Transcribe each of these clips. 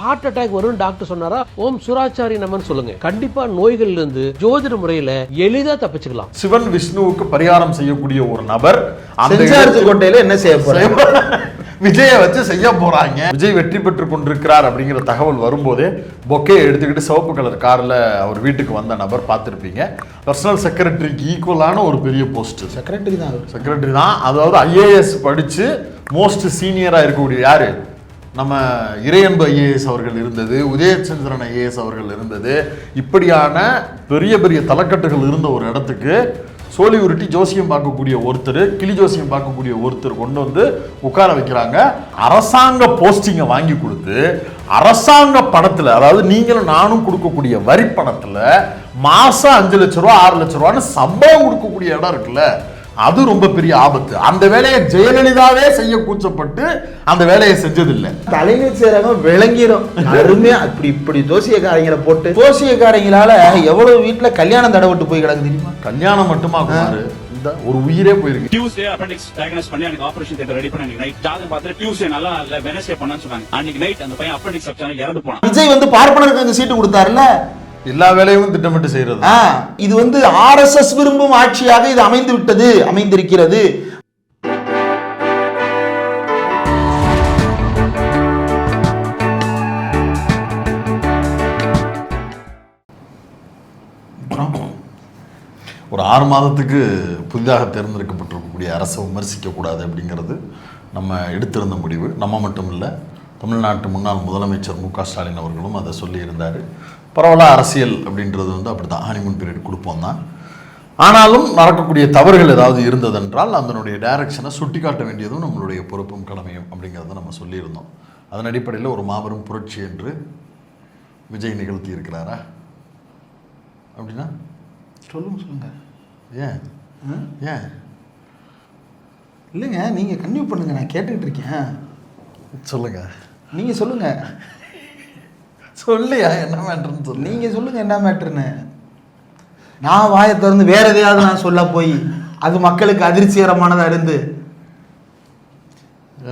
Heart attack வரும் doctor சொன்னாரா, ஓம் சுராச்சாரி நமன் சொல்லுங்க. கண்டிப்பா நோய்கள்ல இருந்து ஜோதிட முறையில எளிதா தப்பிச்சுக்கலாம். சிவன் விஷ்ணுவுக்கு பரிகாரம் செய்யக்கூடிய ஒரு நபர் கோட்டையில என்ன செய்ய போறாங்க, விஜயை வச்சு செய்ய போறாங்க. விஜய் வெற்றி பெற்று கொண்டிருக்கிறார் அப்படிங்கிற தகவல் வரும்போதே பொக்கே எடுத்துக்கிட்டு சிவப்பு கலர் கார்ல அவர் வீட்டுக்கு வந்த நபர் பார்த்துருப்பீங்க. பர்சனல் செக்ரட்டரிக்கு ஈக்குவலான ஒரு பெரிய போஸ்ட். செக்ரட்டரி தான். அதாவது IAS படிச்சு மோஸ்ட் சீனியரா இருக்கக்கூடிய யாரு, நம்ம இறையன்பு IAS அவர்கள் இருந்தது, உதயச்சந்திரன் IAS அவர்கள் இருந்தது. இப்படியான பெரிய பெரிய தலைக்கட்டுகள் இருந்த ஒரு இடத்துக்கு சோழி உருட்டி ஜோசியம் பார்க்கக்கூடிய ஒருத்தர், கிளி ஜோசியம் பார்க்கக்கூடிய ஒருத்தர் கொண்டு வந்து உட்கார வைக்கிறாங்க. அரசாங்க போஸ்டிங்கை வாங்கி கொடுத்து அரசாங்க பணத்தில், அதாவது நீங்களும் நானும் கொடுக்கக்கூடிய வரி பணத்தில் மாசம் 5 லட்ச ரூபா 6 லட்ச ரூபான்னு சம்பளம் கொடுக்கக்கூடிய இடம் இருக்குல்ல, அது ரொம்ப பெரிய ஆபத்து. அந்த வேலையை ஜெயலலிதாவே செய்ய கூச்சப்பட்டு அந்த வேலையை செஞ்சதில்லை. தலைமைச் செயலகம் விளங்கிடும் அருமையா. இப்படி ஜோசியக்காரங்களை போட்டு, ஜோசியக்காரங்களால எவ்வளவு வீட்டுல கல்யாணம் தடவிட்டு போய் கிடக்கு தெரியுமா? கல்யாணம் மட்டுமா குமாரு, இந்த ஒரு உயிரே போயிருக்கு. டியூஸ்டே அப்பெண்டிக்ஸ் டயக்னோஸ் பண்ணி எனக்கு ஆபரேஷன் தியேட்டர் ரெடி பண்ணி நைட் ஜாதகம் பார்த்துட்டு டியூஸ்டே நல்லா இல்ல வெனஸ்டே பண்ணான்னு சொன்னாங்க. அன்னைக்கு நைட் அந்த பையன் அப்பெண்டிக்ஸ் சப்ஜெக்ட் இறந்து போனான். விஜய் வந்து பார்ப்பனருக்கு அந்த சீட்டு கொடுத்தாருல்ல, எல்லா வேலையும் திட்டமிட்டு செய்யறது. இது வந்து RSS விரும்பும் ஆட்சியாக இது அமைந்திருக்கிறது. ஒரு 6 மாதத்துக்கு புதிதாக தேர்ந்தெடுக்கப்பட்டிருக்கக்கூடிய அரசை விமர்சிக்க கூடாது அப்படிங்கிறது நம்ம எடுத்திருந்த முடிவு. நம்ம மட்டும் இல்லை, தமிழ்நாட்டு முன்னாள் முதலமைச்சர் MK ஸ்டாலின் அவர்களும் அதை சொல்லியிருந்தார். பரவாயில்ல, அரசியல் அப்படின்றது வந்து அப்படி தான், ஹனிமூன் பீரியட் கொடுப்போம் தான். ஆனாலும் நடக்கக்கூடிய தவறுகள் ஏதாவது இருந்ததென்றால் அதனுடைய டைரக்ஷனை சுட்டி காட்ட வேண்டியதும் நம்மளுடைய பொறுப்பும் கடமையும் அப்படிங்கிறத நம்ம சொல்லியிருந்தோம். அதன் அடிப்படையில் ஒரு மாபெரும் புரட்சி என்று விஜய் நிகழ்த்தி இருக்கிறாரா அப்படின்னா சொல்லுங்க. ஏன் இல்லைங்க, நீங்க கன்டினியூ பண்ணுங்க, நான் கேட்டுக்கிட்டு இருக்கேன். சொல்லுங்க, நீங்க சொல்லுங்க. சொல்லியா என்ன மேட்டர்னு சொல்லு. நீங்க சொல்லுங்க என்ன மேட்டர்னு. நான் வாயை திறந்து வேற எதையாவது நான் சொல்ல போய் அது மக்களுக்கு அதிர்ச்சிகரமானதா இருந்து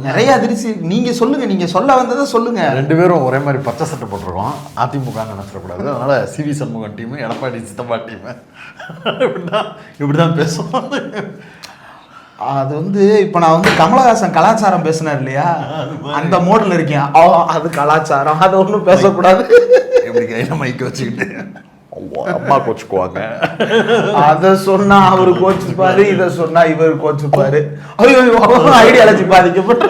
நிறைய அதிர்ச்சி. நீங்க சொல்லுங்க, நீங்க சொல்ல வந்ததை சொல்லுங்க. 2 பேரும் ஒரே மாதிரி பச்சை சட்டை போட்டிருக்கோம். அதிமுக நினைச்சிடக்கூடாது. அதனால CV சண்முகம் டீமு, எடப்பாடி சித்தப்பா டீமு இப்படிதான் பேசுவோம். அது வந்து இப்போ நான் வந்து கமலஹாசன் கலாச்சாரம் பேசினார் இல்லையா, அந்த மோடில் இருக்கேன். அது கலாச்சாரம், அதை ஒன்றும் பேசக்கூடாது. எப்படி கையில் மைக்க வச்சுக்கிட்டு அம்மா கோச்சுக்குவாங்க. அதை சொன்னா அவரு கோச்சுப்பாரு, இதை சொன்னா இவர் கோச்சுப்பாரு. ஐடியாலஜி பாதிக்கப்பட்டு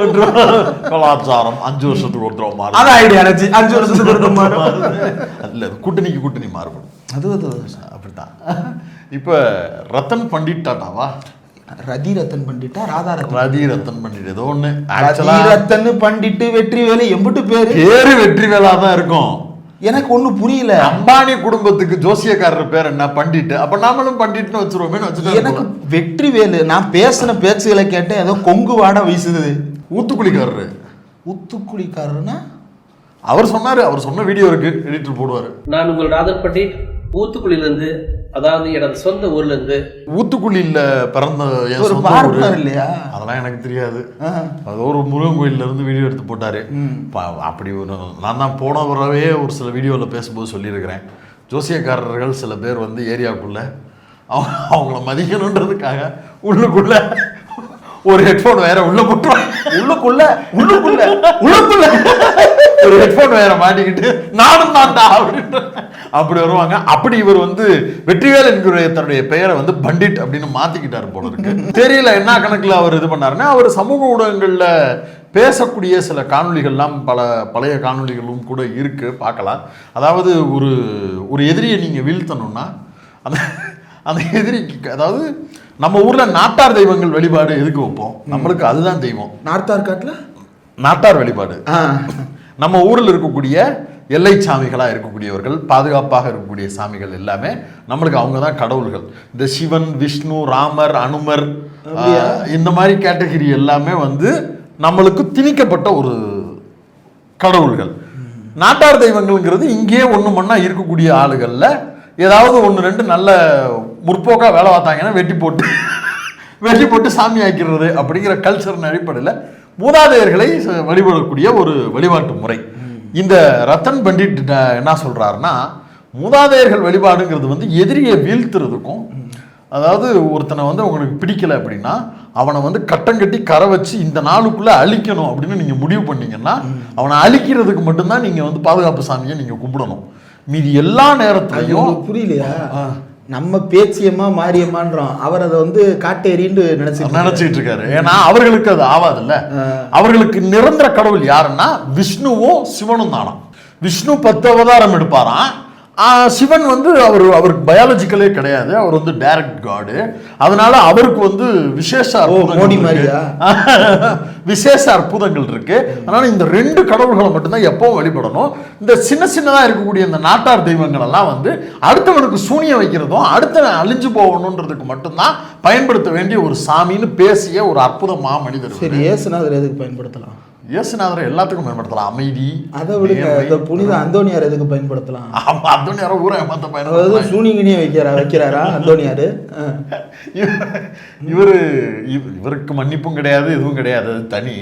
கலாச்சாரம் 5 வருஷத்துக்கு ஒருத்தர் மாறும். அதான் ஐடியாலஜி 5 வருஷத்துக்கு ஒருத்தர் மாறும். அதுல கூட்டணிக்கு கூட்டணி மாறுபடும். அது அப்படித்தான். இப்ப ரத்தன் பண்டிட் டாட்டாவா, ரதி ரத்தன் பண்டிட்டா, ரதி ரத்தன் பண்டிட் ஏதோ ஒண்ணு. ரத்தன் பண்டிட்டு வெற்றிவேலு எம்பிட்டு பேரு வெற்றிவேலா தான் இருக்கும். எனக்கு ஒண்ணு புரியல. அம்பானி குடும்பத்துக்கு ஜோசியக்காரர் பேர் என்ன, பண்டிட். அப்ப நாமளும் பண்டிட்னு வச்சிருவோமே வச்சுட்டு. எனக்கு வெற்றிவேலு, நான் பேசின பேச்சுகளை கேட்டேன், ஏதோ கொங்கு வாட வீசுது. ஊத்துக்குளிக்காரருன்னா அவர் சொன்னாரு, அவர் சொன்ன வீடியோ இருக்கு, எடிட்டர் போடுவாரு. நான் உங்கள் ராதர் பண்டிட், ஊத்துக்குளியிலிருந்து, அதாவது எனது சொந்த ஊர்ல இருந்து. ஊத்துக்குளியில பிறந்த இல்லையா, அதெல்லாம் எனக்கு தெரியாது. அது ஒரு முருகன் கோயில்ல இருந்து வீடியோ எடுத்து போட்டாரு. அப்படி ஒரு நான் தான் போன வரவே ஒரு சில வீடியோவில் பேசும்போது சொல்லியிருக்கிறேன். ஜோசியக்காரர்கள் சில பேர் வந்து ஏரியாவுக்குள்ள அவங்கள மதிக்கணுன்றதுக்காக உள்ளுக்குள்ள ஒரு ஹெட்ஃபோன் வேற உள்ள போட்டுருவாங்க. உள்ளுக்குள்ள ஒரு ஹெட்ஃபோன் வேற மாட்டிக்கிட்டு நானும் தான்டா அப்படின்னு அப்படி வருவாங்க. அப்படி இவர் வந்து வெற்றிவேல் என்கிற தன்னுடைய பெயரை வந்து பண்டிட் அப்படின்னு மாத்திக்கிட்டாரு போல இருக்கு. தெரியல என்ன கணக்குல அவர் இது பண்ணாருன்னா, அவர் சமூக ஊடகங்கள்ல பேசக்கூடிய சில காணொலிகள்லாம் பழைய காணொலிகளும் கூட இருக்கு, பார்க்கலாம். அதாவது ஒரு எதிரியை நீங்க வீழ்த்தணும்னா அந்த எதிரிக்கு, அதாவது நம்ம ஊர்ல நாட்டார் தெய்வங்கள் வழிபாடு எதுக்கு வைப்போம், நம்மளுக்கு அதுதான் தெய்வம். நாட்டார் வழிபாடு. நம்ம ஊரில் இருக்கக்கூடிய எல்லை சாமிகளாக இருக்கக்கூடியவர்கள், பாதுகாப்பாக இருக்கக்கூடிய சாமிகள் எல்லாமே நம்மளுக்கு அவங்க தான் கடவுள்கள். இந்த சிவன், விஷ்ணு, ராமர், அனுமர், இந்த மாதிரி கேட்டகரி எல்லாமே வந்து நம்மளுக்கு திணிக்கப்பட்ட ஒரு கடவுள்கள். நாட்டார் தெய்வங்கள்ங்கிறது இங்கே ஒன்று மண்ணா இருக்கக்கூடிய ஆளுகளில் ஏதாவது 1-2 நல்ல முற்போக்காக வேலை பார்த்தாங்கன்னா வெட்டி போட்டு சாமி ஆக்கிறது அப்படிங்கிற கல்ச்சரின் அடிப்படையில் மூதாதையர்களை வழிபடக்கூடிய ஒரு வழிபாட்டு முறை. இந்த ரத்தன் பண்டிட் என்ன சொல்றாருன்னா, மூதாதையர்கள் வழிபாடுங்கிறது வந்து எதிரியை வீழ்த்துறதுக்கும், அதாவது ஒருத்தனை வந்து உங்களுக்கு பிடிக்கல அப்படின்னா அவனை வந்து கட்டங்கட்டி கரை வச்சு இந்த நாளுக்குள்ள அழிக்கணும் அப்படின்னு நீங்க முடிவு பண்ணீங்கன்னா அவனை அழிக்கிறதுக்கு மட்டும்தான் நீங்க வந்து பாதுகாப்பு சாமியை நீங்க கும்பிடணும். மீதி எல்லா நேரத்திலையும் புரியலையா? நம்ம பேச்சியம்மா மாரியம்மான்றோம், அவர் அதை வந்து காட்டேரின்னு நினைச்சிட்டு இருக்காரு. ஏன்னா அவர்களுக்கு அது ஆவாதுல்ல. அவர்களுக்கு நிரந்தர கடவுள் யாருன்னா விஷ்ணுவும் சிவனும் தானா. விஷ்ணு 10 அவதாரம் எடுப்பாராம். சிவன் வந்து அவருக்கு பயாலஜிக்கலே கிடையாது, அவர் வந்து டைரக்ட் காடு. அதனால அவருக்கு வந்து விசேஷ விசேஷ அற்புதங்கள் இருக்கு. அதனால இந்த 2 கடவுள்களை மட்டும்தான் எப்பவும் வழிபடணும். இந்த சின்னதா இருக்கக்கூடிய இந்த நாட்டார் தெய்வங்கள் எல்லாம் வந்து அடுத்தவனுக்கு சூனியம் வைக்கிறதும் அடுத்த அழிஞ்சு போகணுன்றதுக்கு மட்டும்தான் பயன்படுத்த வேண்டிய ஒரு சாமின்னு பேசிய ஒரு அற்புதமா மனிதர். சரி, இயேசுநாதர் எதுக்கு பயன்படுத்தலாம்? இயேசுநாதரை எல்லாத்துக்கும் பயன்படுத்தலாம். அமைதி. அதை விடுங்க, இந்த புனித அந்தோனியார் எதுக்கு பயன்படுத்தலாம்? ஆமா, அந்தோனியார ஊரை ஏமாத்த பயன்படுத்தலாம். சூனியங்கினியே வைக்கிறாரா அந்தோனியாரு? இவருக்கு மன்னிப்பும் கிடையாது, எதுவும் கிடையாது, அது தனி.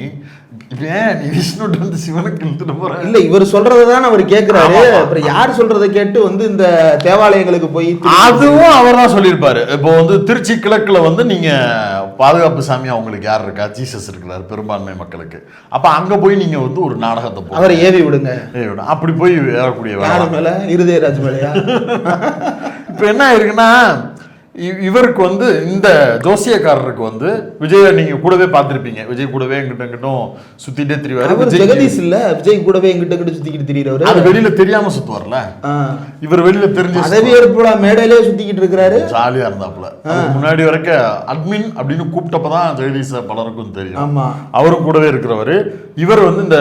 ஏன் நீ விஷ்ணுட்டு வந்து சிவனுக்கு இழுத்துட்டு போற? இல்ல, இவர் சொல்றதுதான் அவர் கேட்கிறாரு. அப்புறம் யார் சொல்றதை கேட்டு வந்து இந்த தேவாலயங்களுக்கு போய் அதுவும் அவர் தான் சொல்லியிருப்பாரு. இப்போ வந்து திருச்சி கிழக்குல வந்து நீங்க பாதுகாப்பு சாமி அவங்களுக்கு யார் இருக்கா? ஜீசஸ் இருக்கிறார் பெரும்பான்மை மக்களுக்கு. அப்ப அங்க போய் நீங்க வந்து ஒரு நாடகத்தை அவரை ஏவி விடுங்க, அப்படி போய் ஏறக்கூடிய மேல இருதயராஜ் மேலையா? இப்ப என்ன ஆயிருக்குன்னா, இவருக்கு வந்து இந்த ஜோசியக்காரருக்கு வந்து விஜய நீங்க கூடவே பார்த்திருப்பீங்க. விஜய் கூடவே எங்கிட்டும் சுத்திட்டே திரிவாரு. ஜெகதீஷ் இல்ல, விஜய் கூடவே எங்கிட்ட சுத்திக்கிட்டு திரியிறவரு. அது வெளியில தெரியாம சுத்துவார்ல, இவர் வெளியில தெரிஞ்சு பதவியேற்புல மேடையிலே சுத்திக்கிட்டு இருக்கிறாரு. ஜாலியா இருந்தாப்புல. முன்னாடி வரைக்கும் அட்மின் அப்படின்னு கூப்பிட்டப்பதான் ஜெகதீஷ் பலருக்கும் தெரியும். ஆமா, அவரும் கூடவே இருக்கிறவரு. இவர் வந்து இந்த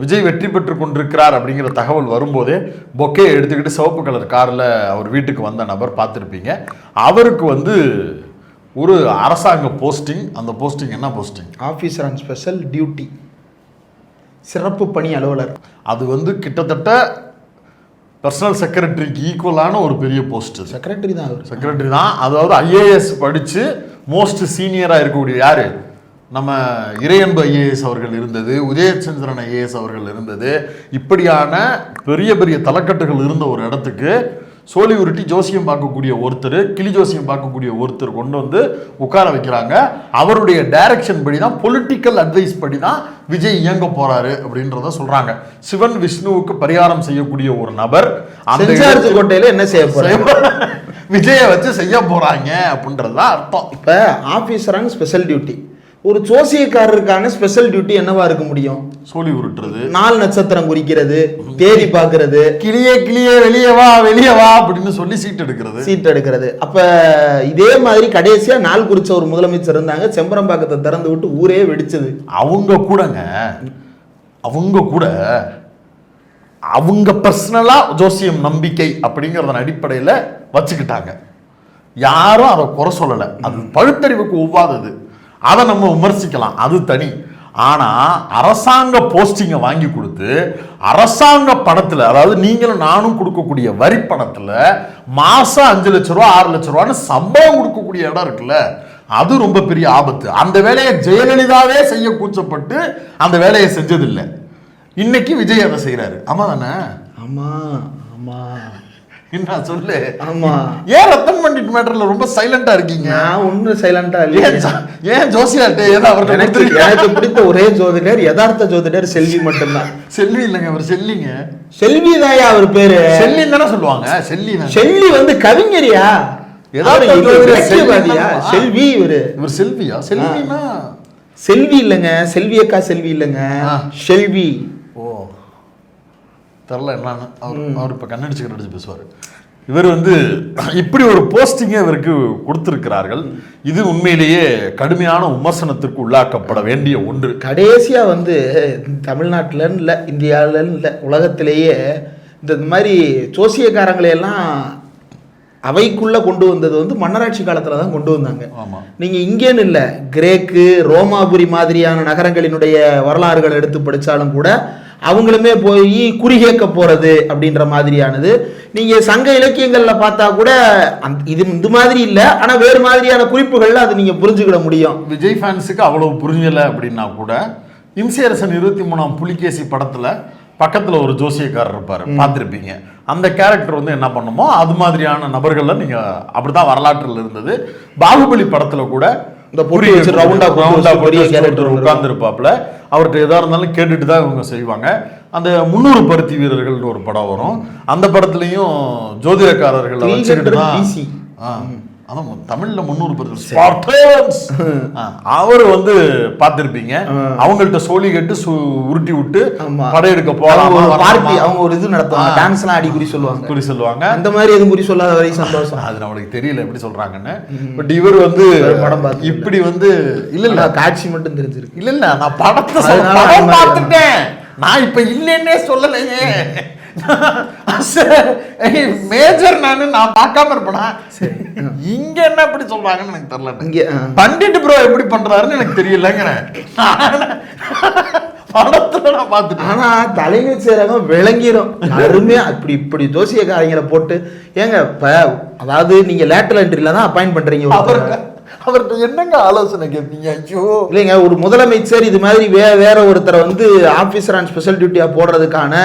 விஜய் வெற்றி பெற்று கொண்டிருக்கிறார் அப்படிங்கிற தகவல் வரும்போதே பொக்கே எடுத்துக்கிட்டு சிவப்பு கலர் கார்ல அவர் வீட்டுக்கு வந்த நபர் பார்த்திருப்பீங்க. அவருக்கு வந்து ஒரு அரசாங்க போஸ்டிங். அந்த போஸ்டிங் என்ன posting? Officer on special duty, சிறப்பு பணி அலுவலர். அது வந்து கிட்டத்தட்ட பர்சனல் செக்ரட்டரிக்கு ஈக்குவலான ஒரு பெரிய போஸ்ட். செக்ரட்டரி தான், செக்ரட்டரி தான். அதாவது ஐஏஎஸ் படிச்சு மோஸ்ட் சீனியரா இருக்கக்கூடிய யாரு? நம்ம இறையன்பு ஐஏஎஸ் அவர்கள் இருந்தது, உதயச்சந்திரன் ஐஏஎஸ் அவர்கள் இருந்தது. இப்படியான பெரிய பெரிய தலைக்கட்டுகள் இருந்த ஒரு இடத்துக்கு சோழி உருட்டி ஜோசியம் பார்க்கக்கூடிய ஒருத்தர், கிளி ஜோசியம் பார்க்கக்கூடிய ஒருத்தர் கொண்டு வந்து உட்கார வைக்கிறாங்க. அவருடைய டைரக்ஷன் படி தான், பொலிட்டிக்கல் அட்வைஸ் படி தான் விஜய் இயங்க போறாரு அப்படின்றத சொல்றாங்க. சிவன் விஷ்ணுவுக்கு பரிகாரம் செய்யக்கூடிய ஒரு நபர் அந்த கோட்டையில என்ன செய்ய போறாங்க, விஜயை வச்சு செய்ய போறாங்க அப்படின்றதுதான் அர்த்தம். இப்ப ஆபீசரான ஸ்பெஷல் டியூட்டி, ஒரு ஜோசியக்காரருக்கான ஸ்பெஷல் டியூட்டி என்னவா இருக்க முடியும்? சோழி உருட்டுறது, 4 நட்சத்திரம் குறிக்கிறது, தேதி பார்க்கறது, கிளியே கிளியே வெளியே வா வெளியே வா அப்படின்னு சொல்லி சீட் எடுக்கிறது. அப்ப இதே மாதிரி கடைசியா நாள் குறிச்ச ஒரு முதலமைச்சர் இருந்தாங்க. செம்பரம்பாக்கத்தை திறந்து விட்டு ஊரே வெடிச்சது. அவங்க கூட அவங்க பர்சனலா ஜோசியம் நம்பிக்கை அப்படிங்கறதன் அடிப்படையில வச்சுக்கிட்டாங்க. யாரும் அதை குறை சொல்லல. அது பழுத்தறிவுக்கு ஒவ்வாதது, அதை நம்ம விமர்சிக்கலாம், அது தனி. ஆனா அரசாங்க போஸ்டிங்கை வாங்கி கொடுத்து அரசாங்க பணத்துல, அதாவது நீங்களும் நானும் கொடுக்கக்கூடிய வரி பணத்துல மாசம் 5 லட்சம் ரூபா 6 லட்சம் ரூபான்னு சம்பளம் கொடுக்கக்கூடிய இடம் இருக்குல்ல, அது ரொம்ப பெரிய ஆபத்து. அந்த வேலையை ஜெயலலிதாவே செய்ய கூச்சப்பட்டு அந்த வேலையை செஞ்சதில்லை. இன்னைக்கு விஜய் அதை செய்யறாரு. ஆமா தானே? ஆமா ஆமா, என்ன சொல்லு? ஆமா, ஏன் ரத்தன் பண்டிட் மேட்டர்ல ரொம்ப சைலண்டா இருக்கீங்க? நான் ஒன்னும் சைலண்டா இல்ல. ஏன் ஜோசியார்ட்ட எனக்கு பிடித்த ஒரே ஜோதிடர், யதார்த்த ஜோதிடர் செல்வி மட்டும்தான். செல்வி இல்லைங்க, அவர் செல்லிங்க. செல்வி தாயா அவர் பேரு? செல்லின்னு தானே சொல்லுவாங்க. செல்வி வந்து கவிஞரியா? செல்வி இவர் செல்வியா? செல்வினா செல்வி இல்லைங்க, செல்வியக்கா செல்வி இல்லைங்க, செல்வி. ஓ தெரில என்னன்னு. அவர் இப்போ கண்ணடிச்சு பேசுவார். இவர் வந்து இப்படி ஒரு போஸ்டிங்கை இவருக்கு கொடுத்திருக்கிறார்கள். இது உண்மையிலேயே கடுமையான விமர்சனத்திற்கு உள்ளாக்கப்பட வேண்டிய ஒன்று. கடைசியா வந்து தமிழ்நாட்டிலன்னு இல்லை, இந்தியாவிலன்னு இல்லை, உலகத்திலேயே இந்த மாதிரி ஜோசியக்காரங்களையெல்லாம் அவைக்குள்ள கொண்டு வந்தது வந்து மன்னராட்சி காலத்துல தான் கொண்டு வந்தாங்க. நீங்க இங்கேன்னு இல்லை, கிரேக்கு ரோமாபுரி மாதிரியான நகரங்களினுடைய வரலாறுகள் எடுத்து படிச்சாலும் கூட அவங்களுமே போய் குறிகேட்க போறது அப்படின்ற மாதிரியானது. நீங்க சங்க இலக்கியங்கள்ல பார்த்தா கூட இது இந்த மாதிரி இல்லை, ஆனா வேறு மாதிரியான குறிப்புகள்ல அது நீங்க புரிஞ்சுக்கிட முடியும். விஜய் ஃபேன்ஸுக்கு அவ்வளவு புரிஞ்சல அப்படின்னா கூட இம்சையரசன் 23ஆம் புலிகேசி படத்துல பக்கத்துல ஒரு ஜோசியக்காரர் இருப்பாரு, பார்த்திருப்பீங்க. அந்த கேரக்டர் வந்து என்ன பண்ணுமோ அது மாதிரியான நபர்கள்ல நீங்க அப்படிதான் வரலாற்றில் இருந்தது. பாகுபலி படத்துல கூட இந்த பொடி வச்சு ரவுண்டா உட்கார்ந்து இருப்பாப்ல, அவர்கிட்ட எதா இருந்தாலும் கேட்டுட்டு தான் இவங்க செய்வாங்க. அந்த 300 பருத்தி வீரர்கள்னு ஒரு படம் வரும், அந்த படத்துலயும் ஜோதிடக்காரர்கள் வச்சுக்கிட்டு தான் அதான் தமிழ்ல 300 பருத்தி அவர் வந்து பார்த்திருப்பீங்க. அவங்கள்ட்ட சோழி கட்டு உருட்டி விட்டு படையெடுக்க போலாம், அவங்க ஒரு இது நடத்துவாங்க, டான்ஸ் எல்லாம் அடி குறி சொல்லுவாங்க. அந்த மாதிரி எதுவும் குறி சொல்லாத வரை சந்தோஷம். அது நம்மளுக்கு தெரியல எப்படி சொல்றாங்கன்னு. பட் இவர் வந்து படம் இப்படி வந்து இல்ல காட்சி மட்டும் தெரிஞ்சிருக்கு. இல்ல நான் படத்தை பார்த்துட்டேன், நான் இப்ப இல்லைன்னே சொல்லலையே. மேஜர் நான் பார்க்காம இருப்பேனா? இங்க என்ன எப்படி சொல்றாங்கன்னு எனக்கு தெரியல. இங்க பண்டிட் ப்ரோ எப்படி பண்றாருன்னு எனக்கு தெரியலங்கிறேன். படத்துல நான் பார்த்துட்டேன். ஆனா தலைமை சேரகம் விளங்கிடும் அருமையா. இப்படி ஜோசியக்காரங்களை போட்டு ஏங்க இப்ப அதாவது நீங்க லேட்டரல் என்ட்ரில தான் அப்பாயிண்ட் பண்றீங்க, அவர்கிட்ட என்னங்க ஆலோசனை கேட்பீங்க? ஐயோ இல்லைங்க, ஒரு முதலமைச்சர் இது மாதிரி வேற ஒருத்தரை வந்து ஆபீசர் ஆன் ஸ்பெஷல் டியூட்டியா போடுறதுக்கான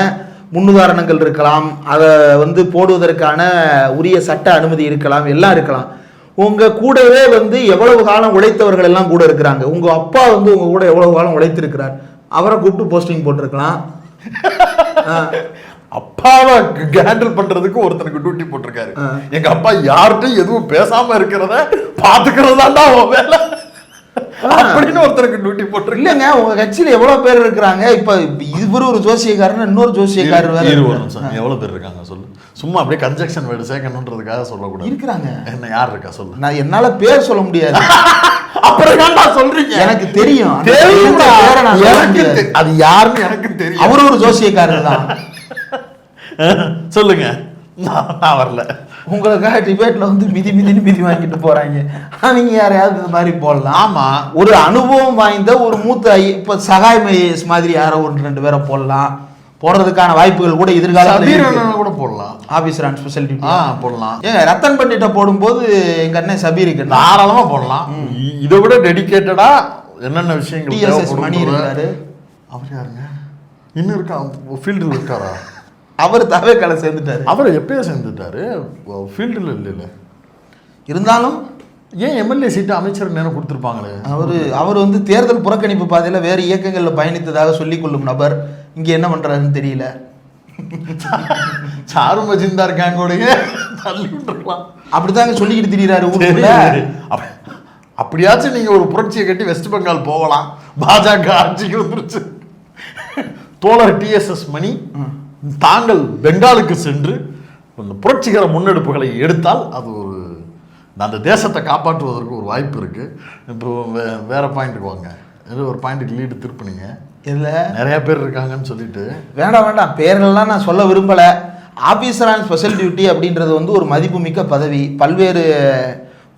முன்னுதாரணங்கள் இருக்கலாம், அதை வந்து போடுவதற்கான உரிய சட்ட அனுமதி இருக்கலாம், எல்லாம் இருக்கலாம். உங்க கூடவே வந்து எவ்வளவு காலம் உழைத்தவர்கள் எல்லாம் கூட இருக்கிறாங்க. உங்க அப்பா வந்து உங்க கூட எவ்வளவு காலம் உழைத்திருக்கிறார், அவரை கூப்பிட்டு போஸ்டிங் போட்டிருக்கலாம். அப்பாவை ஹேண்டில் பண்றதுக்கு ஒருத்தனுக்கு டியூட்டி போட்டிருக்காரு. எங்க அப்பா யார்கிட்டும் எதுவும் பேசாம இருக்கிறத பாத்துக்கிறது தான்டா வேலை அப்படின்னு ஒருத்தருக்கு டியூட்டி போட்டு. இல்லைங்க, உங்க கட்சியில எவ்வளவு பேர் இருக்கிறாங்க? இப்ப இவரு ஒரு ஜோசியக்காரன், இன்னொரு ஜோசியக்காரர் வேற. எவ்வளவு பேர் இருக்காங்க சொல்லு? சும்மா அப்படியே கன்ஜெக்ஷன் வேர்டு சேர்க்கணுன்றதுக்காக சொல்லக்கூடாது. இருக்கிறாங்க. என்ன யார் இருக்கா சொல்லு? நான் என்னால பேர் சொல்ல முடியாது. அப்புறம் ஏன்டா சொல்றீங்க? எனக்கு தெரியும், அது யாருன்னு எனக்கு தெரியும். அவரு ஒரு ஜோசியக்காரர் தான். சொல்லுங்க. நான் வரல. உங்களுக்காக டிபேட்ல வந்து மிதி வாங்கிட்டு போறாங்க. நீங்க யாரையாவது இந்த மாதிரி போடலாம். ஆமா, ஒரு அனுபவம் வாய்ந்த ஒரு மூத்த இப்ப சகாய் மகேஷ் மாதிரி யாரோ 1-2 பேரை போடலாம். போடுறதுக்கான வாய்ப்புகள் கூட எதிர்காலத்தில் கூட போடலாம். ஆபீசர் ஆன் ஸ்பெஷல் டியூட்டி போடலாம். ஏங்க ரத்தன் பண்டிட்ட போடும்போது எங்க அண்ணன் சபீருக்கு தாராளமா போடலாம். இதை விட டெடிகேட்டடா என்னென்ன விஷயங்கள் டிஎஸ்எஸ் மணி இருக்காரு. அவர் யாருங்க? இன்னும் இருக்கா? ஃபீல்டில் இருக்காரா? அவர் தவேக்கால சேர்ந்துட்டாரு. அவர் எப்பயோ சேர்ந்துட்டாரு, ஃபீல்டில் இல்ல. இருந்தாலும் ஏன் எம்எல்ஏ சீட்டு அமைச்சர் நேரம் கொடுத்துருப்பாங்களே? அவர் வந்து தேர்தல் புறக்கணிப்பு பாதையில வேறு இயக்கங்கள்ல பயணித்ததாக சொல்லிக் கொள்ளும் நபர் இங்க என்ன பண்றாருன்னு தெரியல. சாரு மஜிந்தார் கேங்கோடைய தள்ளி விட்டுருக்கலாம். அப்படித்தாங்க சொல்லிக்கிட்டு திரியிறாரு ஊருக்குள்ள. அப்படியாச்சும் நீங்க ஒரு புரட்சியை கட்டி வெஸ்ட் பெங்கால் போகலாம். பாஜக ஆட்சிக்கு வந்துருச்சு. தோழர் டிஎஸ்எஸ் மணி, தாங்கள் பெங்காலுக்கு சென்று புரட்சிகர முன்னெடுப்புகளை எடுத்தால் அது ஒரு அந்த தேசத்தை காப்பாற்றுவதற்கு ஒரு வாய்ப்பு இருக்கு. இப்போ வேற பாயிண்ட்டுக்கு வாங்க. ஏதோ ஒரு பாயிண்ட்டுக்கு லீடு திருப்பினீங்க. இல்லை நிறைய பேர் இருக்காங்கன்னு சொல்லிட்டு. வேண்டாம் பேர்கள்லாம் நான் சொல்ல விரும்பலை. ஆஃபீஸர் ஆன் ஸ்பெஷல் டியூட்டி அப்படின்றது வந்து ஒரு மதிப்புமிக்க பதவி. பல்வேறு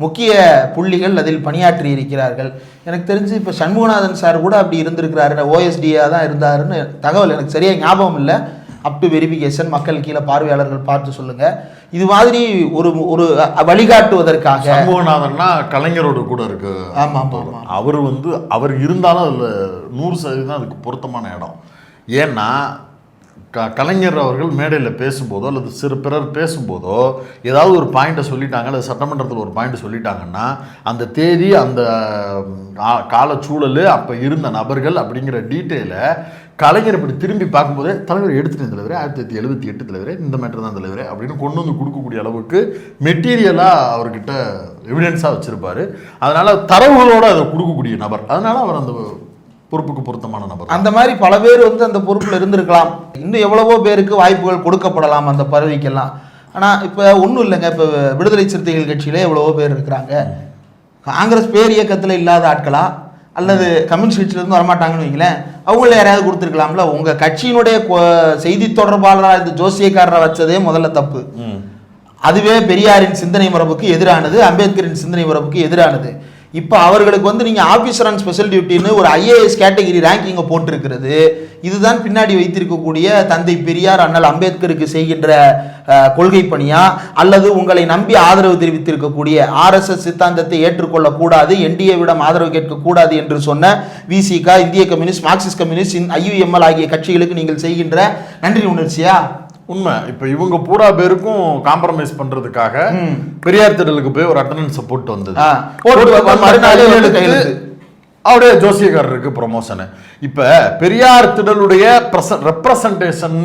முக்கிய புள்ளிகள் அதில் பணியாற்றி இருக்கிறார்கள். எனக்கு தெரிஞ்சு இப்போ சண்முகநாதன் சார் கூட அப்படி இருந்திருக்கிறாரு, ஓஎஸ்டியாக தான் இருந்தாருன்னு தகவல் எனக்கு சரியாக ஞாபகம் இல்லை. அப் டு வெரிஃபிகேஷன், மக்கள் கீழே பார்வையாளர்கள் பார்த்து சொல்லுங்க. இது மாதிரி ஒரு ஒரு வழிகாட்டுவதற்காக. சண்முகநாதன்னா கலைஞரோட கூட இருக்கு. ஆமாம், அவர் வந்து அவர் இருந்தாலும் அதில் 100% அதுக்கு பொருத்தமான இடம். ஏன்னா கலைஞர் அவர்கள் மேடையில் பேசும்போதோ அல்லது சிறு பிறர் பேசும்போதோ ஏதாவது ஒரு பாயிண்ட்டை சொல்லிட்டாங்க, அல்லது சட்டமன்றத்தில் ஒரு பாயிண்ட்டை சொல்லிட்டாங்கன்னா அந்த தேதி, அந்த காலச்சூழல், அப்போ இருந்த நபர்கள் அப்படிங்கிற டீட்டெயிலை கலைஞர் இப்படி திரும்பி பார்க்கும்போதே தலைவர் எடுத்துகிட்டு தலைவர் 1978 தலைவர் இந்த மேட்டர் தான் தலைவர் அப்படின்னு கொண்டு வந்து கொடுக்கக்கூடிய அளவுக்கு மெட்டீரியலாக அவர்கிட்ட எவிடன்ஸாக வச்சுருப்பார். அதனால் தரவுகளோடு அதை கொடுக்கக்கூடிய நபர். அதனால் அவர் அந்த பொறுப்புக்கு பொருத்தமான நபர். அந்த மாதிரி பல பேர் வந்து அந்த பொறுப்பில் இருந்திருக்கலாம். இன்னும் எவ்வளவோ பேருக்கு வாய்ப்புகள் கொடுக்கப்படலாம் அந்த பதவிக்கெல்லாம். ஆனால் இப்போ ஒன்றும் இல்லைங்க. இப்போ விடுதலை சிறுத்தைகள் கட்சியிலே எவ்வளவோ பேர் இருக்கிறாங்க. காங்கிரஸ் பேர் இயக்கத்தில் இல்லாத ஆட்களா அல்லது கம்யூனிஸ்ட் கட்சியிலேருந்து வரமாட்டாங்கன்னு வைங்களேன், அவங்கள யாரையாவது கொடுத்துருக்கலாம்ல. உங்கள் கட்சியினுடைய செய்தி தொடர்பாளராக இந்த ஜோசியக்காரரை வச்சதே முதல்ல தப்பு. அதுவே பெரியாரின் சிந்தனை மரபுக்கு எதிரானது, அம்பேத்கரின் சிந்தனை மரபுக்கு எதிரானது. இப்போ அவர்களுக்கு வந்து நீங்கள் ஆஃபீஸர் ஆன் ஸ்பெஷல் டியூட்டின்னு ஒரு ஐஏஎஸ் கேட்டகிரி ரேங்கிங்கை போட்டிருக்கிறது. இதுதான் பின்னாடி வைத்திருக்கக்கூடிய தந்தை பெரியார் அண்ணல் அம்பேத்கருக்கு செய்கின்ற கொள்கை பணியா, அல்லது உங்களை நம்பி ஆதரவு தெரிவித்திருக்கக்கூடிய RSS சித்தாந்தத்தை ஏற்றுக்கொள்ளக்கூடாது, NDA-விடம் ஆதரவு கேட்கக்கூடாது என்று சொன்ன VCK, இந்திய கம்யூனிஸ்ட், மார்க்சிஸ்ட் கம்யூனிஸ்ட், IUML ஆகிய கட்சிகளுக்கு நீங்கள் செய்கின்ற நன்றி உணர்ச்சியா? உண்மை. இப்ப இவங்க பூரா பேருக்கும் காம்ப்ரமைஸ் பண்றதுக்காக பெரியார் திடலுக்கு போய் ஒரு அட்டண்டன்ஸ் போட்டு வந்தது. அவருடைய ஜோசியக்காரருக்கு ப்ரொமோஷனு. இப்ப பெரியார் திடலுடைய ரெப்ரசன்டேஷன்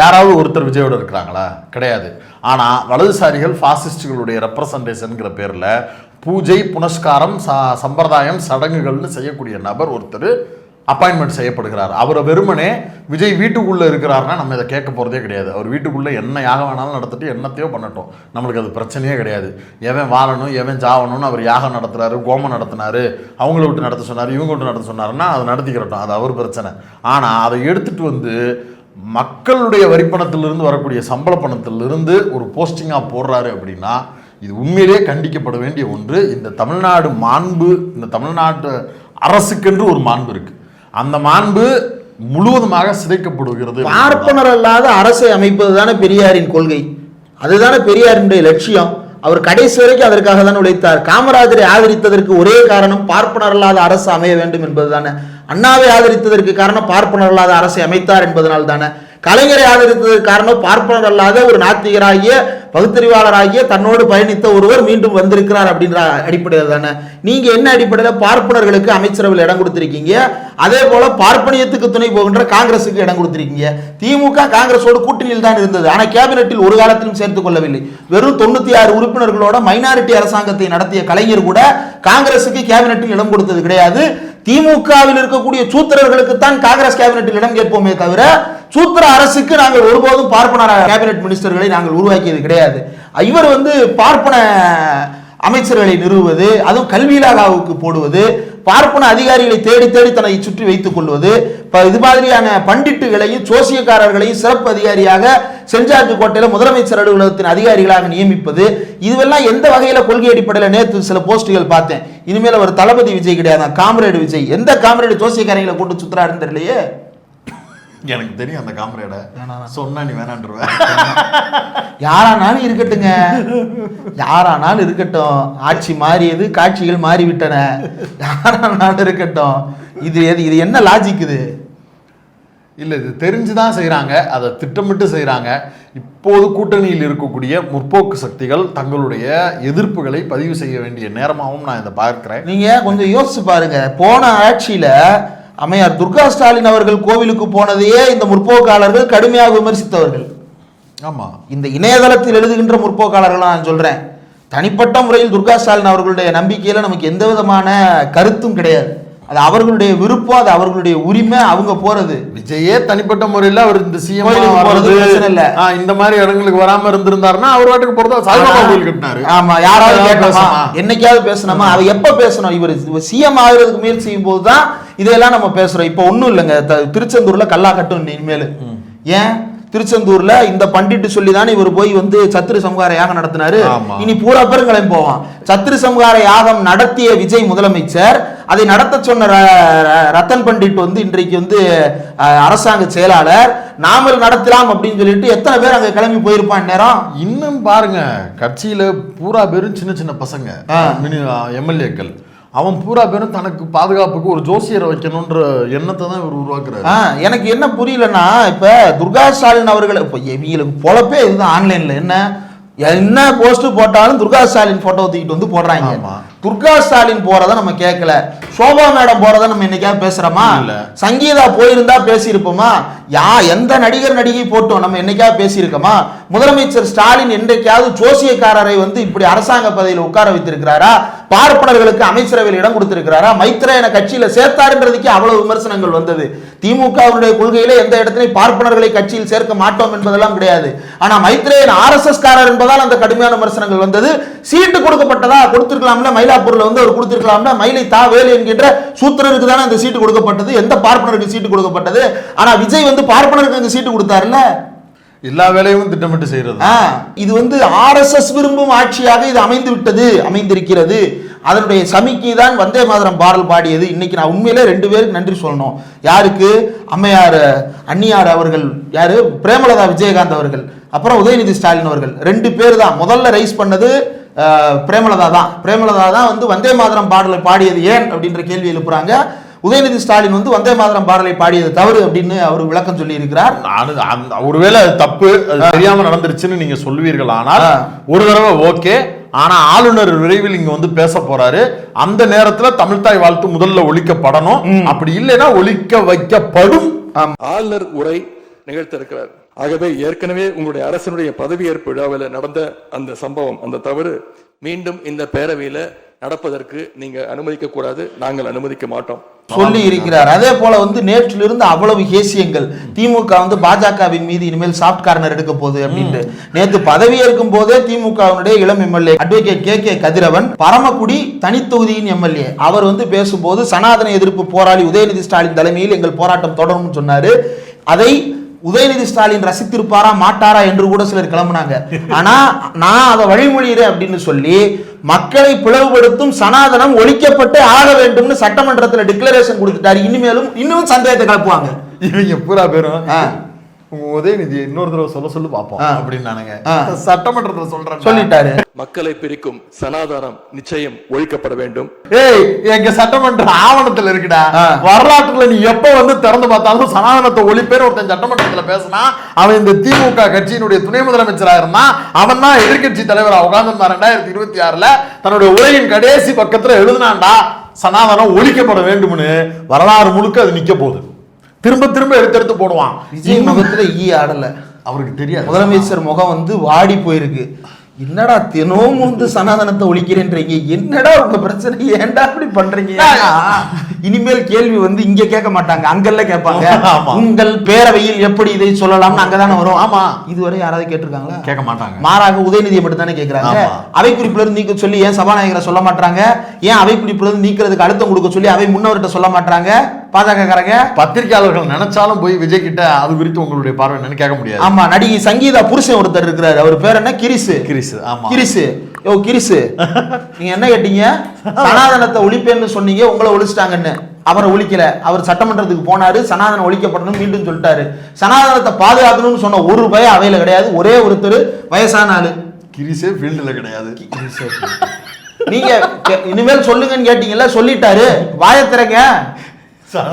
யாராவது ஒருத்தர் விஜயோட இருக்கிறாங்களா? கிடையாது. ஆனா வலதுசாரிகள் பாசிஸ்டுகளுடைய ரெப்ரசன்டேஷன்ங்கிற பேர்ல பூஜை புனஸ்காரம் சம்பிரதாயம் சடங்குகள்னு செய்யக்கூடிய நபர் ஒருத்தர் அப்பாயின்மெண்ட் செய்யப்படுகிறார். அவரை வெறுமனே விஜய் வீட்டுக்குள்ளே இருக்கிறாருன்னா நம்ம இதை கேட்க போகிறதே கிடையாது. அவர் வீட்டுக்குள்ளே என்ன யாகம் வேணாலும் நடத்திட்டு என்னத்தையோ பண்ணட்டும், நம்மளுக்கு அது பிரச்சனையே கிடையாது. எவன் வாழணும் எவன் ஜாவணும்னு அவர் யாகம் நடத்துறாரு, கோமம் நடத்தினாரு, அவங்கள விட்டு நடத்த சொன்னார், இவங்க விட்டு நடத்த சொன்னாருன்னா அதை நடத்திக்கிறட்டும், அது அவர் பிரச்சனை. ஆனால் அதை எடுத்துகிட்டு வந்து மக்களுடைய வரிப்பணத்திலிருந்து வரக்கூடிய சம்பள பணத்திலிருந்து ஒரு போஸ்டிங்காக போடுறாரு அப்படின்னா இது உண்மையிலேயே கண்டிக்கப்பட வேண்டிய ஒன்று. இந்த தமிழ்நாடு மாண்பு, இந்த தமிழ்நாட்டு அரசுக்கென்று ஒரு மாண்பு இருக்கு, அந்த மாண்பு முழுவதுமாக சிதைக்கப்படுகிறது. பார்ப்பனர் அல்லாத அரசை அமைப்பது தானே பெரியாரின் கொள்கை, அதுதானே பெரியாரினுடைய லட்சியம். அவர் கடைசி வரைக்கும் அதற்காக தான் உழைத்தார். காமராஜரை ஆதரித்ததற்கு ஒரே காரணம் பார்ப்பனர் அல்லாத அரசு அமைய வேண்டும் என்பது தானே. அண்ணாவை ஆதரித்ததற்கு காரணம் பார்ப்பனர் அல்லாத அரசை அமைத்தார் என்பதனால் தானே. கலைஞரை ஆதரித்ததற்கு காரணம் பார்ப்பனர் அல்லாத ஒரு நாத்திகராகிய பகுத்தறிவாளராகிய தன்னோடு பயணித்த ஒருவர் மீண்டும் வந்திருக்கிறார் அப்படின்ற அடிப்படையில் தானே. நீங்க என்ன அடிப்படையில் பார்ப்பனர்களுக்கு அமைச்சரவையில் இடம் கொடுத்திருக்கீங்க, அதே போல பார்ப்பனியத்துக்கு துணை போகின்ற காங்கிரசுக்கு இடம் கொடுத்திருக்கீங்க. திமுக காங்கிரஸோடு கூட்டணியில் தான் இருந்தது, ஆனால் கேபினெட்டில் ஒரு காலத்திலும் சேர்த்துக் கொள்ளவில்லை. வெறும் 96 உறுப்பினர்களோட மைனாரிட்டி அரசாங்கத்தை நடத்திய கலைஞர் கூட காங்கிரசுக்கு கேபினெட்டில் இடம் கொடுத்தது கிடையாது. திமுகவில் இருக்கக்கூடிய சூத்திரர்களுக்கு தான் காங்கிரஸ் கேபினெட்டில் இடம் கேட்போமே தவிர சூத்திர அரசுக்கு நாங்கள் ஒருபோதும் பார்ப்பன கேபினெட் மினிஸ்டர்களை நாங்கள் உருவாக்கியது கிடையாது. இவர் வந்து பார்ப்பன அமைச்சர்களை நிறுவுவது, அதுவும் கல்வியிலாகாவுக்கு போடுவது, பார்ப்பன அதிகாரிகளை தேடி தேடி தன்னை சுற்றி வைத்துக் கொள்வது, இது மாதிரியான பண்டிட்டுகளையும் ஜோசியக்காரர்களையும் சிறப்பு அதிகாரியாக செஞ்சார்ஜ் கோட்டையில் முதலமைச்சர் அலுவலகத்தின் அதிகாரிகளாக நியமிப்பது, இதுவெல்லாம் எந்த வகையில் கொள்கை அடிப்படையில் நேற்று சில போஸ்டுகள் பார்த்தேன். இனிமேல் ஒரு தளபதி விஜய் கிடையாது, காம்ரேடு விஜய். எந்த காம்ரேடு ஜோசியக்காரங்களை கொண்டு சுத்துறாருன்னு தெரியலையே. எனக்கு தெரியும் அந்த காம்ரேட, சொன்னா நீ வேணான்றுவ. யாரானாலும் இருக்கட்டுங்க, யாரானாலும் இருக்கட்டும். ஆட்சி மாறியது, காட்சிகள் மாறிவிட்டன, யாரானாலும் இருக்கட்டும். இது என்ன லாஜிக் இது? இல்லை, இது தெரிஞ்சுதான் செய்கிறாங்க, அதை திட்டமிட்டு செய்கிறாங்க. இப்போது கூட்டணியில் இருக்கக்கூடிய முற்போக்கு சக்திகள் தங்களுடைய எதிர்ப்புகளை பதிவு செய்ய வேண்டிய நேரமாகவும் நான் இதை பார்க்கிறேன். நீங்கள் கொஞ்சம் யோசிச்சு பாருங்க. போன ஆட்சியில் அம்மையார் துர்கா ஸ்டாலின் அவர்கள் கோவிலுக்கு போனதையே இந்த முற்போக்காளர்கள் கடுமையாக விமர்சித்தவர்கள். ஆமாம், இந்த இணையதளத்தில் எழுதுகின்ற முற்போக்காளர்கள் நான் சொல்கிறேன். தனிப்பட்ட முறையில் துர்கா ஸ்டாலின் அவர்களுடைய நம்பிக்கையில் நமக்கு எந்த விதமான கருத்தும் கிடையாது. அது அவர்களுடைய விருப்பம், அது அவர்களுடைய உரிமை, அவங்க போறது. விஜயே தனிப்பட்ட முறையில் அவர் இந்த சிஎம் போறது பிரச்சனை இல்ல. இந்த மாதிரி இடங்களுக்கு வராம இருந்திருந்தாருன்னா அவர் வாட்டுக்கு போறதா சாய்பாபா கோயில் கட்டினாரு. ஆமா, யாராவது கேட்கணுமா, என்னைக்காவது பேசணுமா? அவ எப்ப பேசணும்? இவர் சிஎம் ஆகிறதுக்கு முயற்சி செய்யும் போதுதான் இதையெல்லாம் நம்ம பேசுறோம். இப்ப ஒண்ணும் இல்லைங்க, திருச்செந்தூர்ல கல்லா கட்டும் இனிமேல். ஏன் திருச்செந்தூர்ல இந்த பண்டிட்டு சொல்லி தானே இவர் போய் வந்து சத்திரு சம்ஹார யாகம் நடத்தினாரு. இனி பூரா பேரும் கிளம்பி போவான். சத்திரு சம்ஹார யாகம் நடத்திய விஜய் முதலமைச்சர், அதை நடத்த சொன்ன ரத்தன் பண்டிட் வந்து இன்றைக்கு வந்து அரசாங்க செயலாளர், நாமல் நடத்தலாம் அப்படின்னு சொல்லிட்டு எத்தனை பேர் அங்க கிளம்பி போயிருப்பான் நேரம். இன்னும் பாருங்க, கட்சியில பூரா பேரும் சின்ன சின்ன பசங்க, எம்எல்ஏக்கள், அவன் பூரா பேரும் தனக்கு பாதுகாப்புக்கு ஒரு ஜோசியரை வைக்கணும்ன்ற எண்ணத்தை தான் இவர் உருவாக்குறாரு. எனக்கு என்ன புரியலன்னா, இப்ப துர்கா ஸ்டாலின் அவர்கள் இப்ப இவங்களுக்கு பொழப்பே இதுதான். ஆன்லைன்ல என்ன போஸ்ட் போட்டாலும் துர்கா ஸ்டாலின் போட்டோ தூக்கிட்டு வந்து போடுறாங்க. துர்கா ஸ்டாலின் போறதை நம்ம கேட்கல, சோபா மேடம் போறதை நம்ம என்னைக்காவது பேசுறோமா? சங்கீதா போயிருந்தா பேசியிருப்போமா? எந்த நடிகர் நடிகை போட்டோம் நம்ம என்னைக்காவது பேசியிருக்கோமா? முதலமைச்சர் ஸ்டாலின் என்றைக்காவது ஜோசியக்காரரை வந்து இப்படி அரசாங்க பதவியில் உட்கார வைத்திருக்கிறாரா? பார்ப்பனர்களுக்கு அமைச்சரவையில் இடம் கொடுத்திருக்கிறாரா? மைத்ரேயனை கட்சியில சேர்த்தாருன்றதுக்கே அவ்வளவு விமர்சனங்கள் வந்தது. திமுகவுடைய கொள்கையில எந்த இடத்திலையும் பார்ப்பனர்களை கட்சியில் சேர்க்க மாட்டோம் என்பதெல்லாம் கிடையாது. ஆனா மைத்ரேயன் RSS காரர் என்பதால் அந்த கடுமையான விமர்சனங்கள் வந்தது. சீட்டு கொடுக்கப்பட்டதா? கொடுத்திருக்கலாம்ல. மயிலாப்பூர்ல வந்து அவர் கொடுத்திருக்கலாம்ல. மயிலை தாவேல் என்கின்ற சூத்திரருக்கு தானே அந்த சீட்டு கொடுக்கப்பட்டது. எந்த பார்ப்பனருக்கு சீட்டு கொடுக்கப்பட்டது? ஆனா விஜய் வந்து பார்ப்பனருக்கு அந்த சீட்டு கொடுத்தாருல்ல. எல்லா வேலையும் திட்டமிட்டு செய்யறது. இது வந்து RSS விரும்பும் ஆட்சியாக இது அமைந்திருக்கிறது. அதனுடைய சமிக்கை தான் வந்தே மாதரம் பாடல் பாடியது. இன்னைக்கு நான் உண்மையிலே 2 பேருக்கு நன்றி சொல்லணும். யாருக்கு? அம்மையார் அன்னியார் அவர்கள், யாரு? பிரேமலதா விஜயகாந்த் அவர்கள், அப்புறம் உதயநிதி ஸ்டாலின் அவர்கள். 2 பேர் தான் முதல்ல ரைஸ் பண்ணது. பிரேமலதா தான் வந்து வந்தே மாதரம் பாடலை பாடியது ஏன் அப்படின்ற கேள்வி எழுப்புறாங்க. உதயநிதி ஸ்டாலின் வந்து வந்தே மாதரம் பாடலை பாடியது தவறு அப்படின்னு அவர் விளக்கம் சொல்லி இருக்கிறார். ஒருவேளை அது தப்பு, அது தெரியாம நடந்துருச்சுன்னு நீங்க சொல்லுவீர்கள். ஆனால் ஒரு தடவை ஓகே, ஆனா ஆளுநர் விரைவில் இங்க வந்து பேச போறாரு. அந்த நேரத்துல தமிழ்தாய் வாழ்த்து முதல்ல ஒழிக்கப்படணும். அப்படி இல்லைன்னா ஒழிக்க வைக்கப்படும். ஆளுநர் உரை நிகழ்த்த இருக்கிறார். ஆகவே ஏற்கனவே உங்களுடைய அரசனுடைய பதவியேற்பு விழாவில் நடந்த அந்த சம்பவம், அந்த தவறு மீண்டும் இந்த பேரவையில நடப்பதற்கு நீங்க அனுமதிக்க கூடாது, நாங்கள் அனுமதிக்க மாட்டோம் சொல்லி இருக்கிறார். அதே போல வந்து நேற்றிலிருந்து அவ்வளவு கேசியங்கள் திமுக வந்து பாஜகவின் மீது இனிமேல் சாஃப்ட் கார்னர் எடுக்க போகுது அப்படின்ட்டு. நேற்று பதவியேற்கும் போதே திமுகவினுடைய இளம் எம்எல்ஏ அட்வொகேட் கே கதிரவன், பரமக்குடி தனித்தொகுதியின் எம்எல்ஏ, அவர் வந்து பேசும்போது சனாதன எதிர்ப்பு போராளி உதயநிதி ஸ்டாலின் தலைமையில் எங்கள் போராட்டம் தொடரும் சொன்னாரு. அதை உதயநிதி ஸ்டாலின் ரசித்திருப்பாரா மாட்டாரா என்று கூட சிலர் கிளம்புனாங்க. ஆனா நான் அதை வழிமொழிகிறேன் அப்படின்னு சொல்லி மக்களை பிளவுபடுத்தும் சனாதனம் ஒழிக்கப்பட்டு ஆக வேண்டும்னு சட்டமன்றத்தில் டிக்ளரேஷன் கொடுத்துட்டாரு. இன்னும் சந்தேகத்தை கிளப்புவாங்க இவங்க பூரா பேரும். உதயநிதி இன்னொரு தடவை சொல்ல பார்ப்போம் அப்படின்னு நானுங்க சட்டமன்றத்தில் சொல்றேன் சொல்லிட்டாரு. மக்களை பிரிக்கும் சனாதனம் நிச்சயம் ஒழிக்கப்பட வேண்டும். ஏய், எங்க சட்டமன்ற ஆவணத்துல இருக்குடா. வரலாற்றுல நீ எப்ப வந்து திறந்து பார்த்தாலும் சனாதனத்தை ஒழிப்பேன்னு ஒருத்தன் சட்டமன்றத்துல பேசினா அவன் இந்த திமுக கட்சியினுடைய துணை முதலமைச்சரா இருந்தான். அவன் தான் எதிர்கட்சி தலைவரா உட்கார்ந்து 2026 தன்னுடைய உரையின் கடைசி பக்கத்துல எழுதினான்டா, சனாதனம் ஒழிக்கப்பட வேண்டும்னு. வரலாறு முழுக்க அது நிக்க போகுது. திரும்ப திரும்ப எடுத்து போடுவான். விஜய் முகத்துல ஆடல, அவருக்கு தெரியாது. முதலமைச்சர் முகம் வந்து வாடி போயிருக்கு. என்னடா தினமும் வந்து சனாதனத்தை ஒழிக்கிறேன்றீங்க, என்னடா உங்க பிரச்சனை, ஏன்டா அப்படி பண்றீங்க? இனிமேல் கேள்வி வந்து இங்க கேட்க மாட்டாங்க, அங்கல்ல கேட்பாங்க. உங்கள் பேரவையில் எப்படி இதை சொல்லலாம்னு அங்கதானே வரும். ஆமா, இதுவரை யாராவது கேட்டிருக்காங்களா? கேட்க மாட்டாங்க. மாறாக உதயநிதியை மட்டும் தானே கேட்கிறாங்க. அவை குறிப்புல இருந்து நீக்க சொல்லி ஏன் சபாநாயகரை சொல்ல மாட்டாங்க? ஏன் அவை குறிப்புல இருந்து நீக்கிறதுக்கு அழுத்தம் கொடுக்க சொல்லி அவை முன்னவர்கிட்ட சொல்ல மாட்டாங்க? பாஜகக்காரங்க பத்திரிகையாளர்கள் நினைச்சாலும் போய் விஜய் கிட்ட அது குறித்து உங்களுடைய பார்வை என்னன்னு கேட்க முடியாது. ஆமா, நடிகை சங்கீதா புருஷன் ஒருத்தர் இருக்கிறாரு, அவர் பேர் என்ன? கிரிசு. நீங்க என்ன கேட்டீங்க? சனாதனத்தை ஒழிப்பேன்னு சொன்னீங்க, உங்களை ஒழிச்சிட்டாங்கன்னு. அவரை ஒழிக்கல, அவர் சட்டமன்றத்துக்கு போனாரு, சனாதனம் ஒழிக்கப்படணும் மீண்டும் சொல்லிட்டாரு. சனாதனத்தை பாதுகாக்கணும்னு சொன்ன ஒரு பயம் அவையில கிடையாது. ஒரே ஒருத்தர் வயசான ஆளு, கிரிசே ஃபீல்டுல கிடையாது. நீங்க இனிமேல் சொல்லுங்கன்னு கேட்டீங்கல்ல, சொல்லிட்டாரு, வாயத்திறங்க.